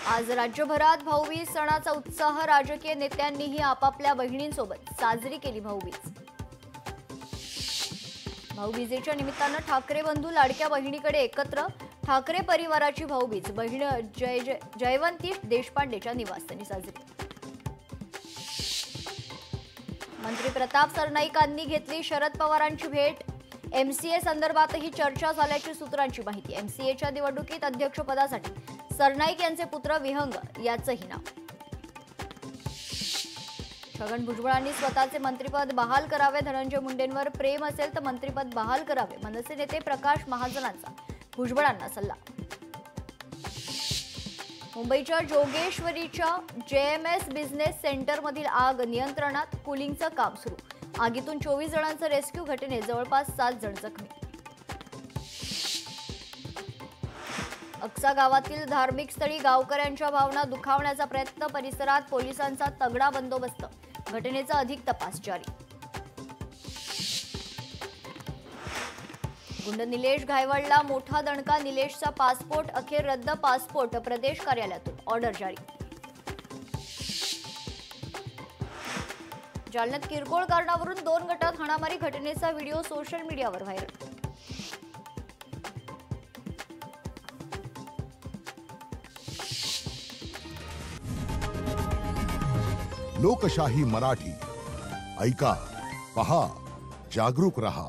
आज राज्यभरात भाऊबीज सणाचा उत्साह, राजकीय नेत्यांनीही आपापल्या बहिणींसोबत साजरी केली भाऊबीज। भाऊबीजेच्या निमित्तानं ठाकरे बंधू लाडक्या बहिणीकडे एकत्र, ठाकरे परिवाराची भाऊबीज बहीण जयवंती देशपांडेच्या निवासस्थानी साजरी। मंत्री प्रताप सरनाईकांनी घेतली शरद पवारांची भेट, एमसीए संदर्भातही चर्चा झाल्याची सूत्रांची माहिती। एमसीएच्या निवडणुकीत अध्यक्षपदासाठी सरनाईक यांचे पुत्र विहंग याचंही नाव। छगन भुजबळांनी स्वतःचे मंत्रिपद बहाल करावे, धनंजय मुंडेंवर प्रेम असेल तर मंत्रिपद बहाल करावे, मनसे नेते प्रकाश महाजनांचा भुजबळांना सल्ला। मुंबईच्या जोगेश्वरीच्या जेएमएस बिझनेस सेंटरमधील आग नियंत्रणात, कूलिंगचं काम सुरू। आगीतून 24 जणांचं रेस्क्यू, घटनेत जवळपास 7 जण जखमी। अक्सा गावातील धार्मिक स्थळी गावकऱ्यांच्या भावना दुखावण्याचा प्रयत्न, परिसरात पोलिसांचा तगडा बंदोबस्त, घटनेचा अधिक तपास जारी। गुंड निलेश घायवळला मोठा दणका, निलेशचा पासपोर्ट अखेर रद्द, पासपोर्ट प्रदेश कार्यालयातून ऑर्डर जारी। जालन्यात किरकोळ कारणावरून 2 गटात हाणामारी, घटनेचा व्हिडिओ सोशल मीडियावर व्हायरल। लोकशाही मराठी ऐका, पहा, जागरूक रहा।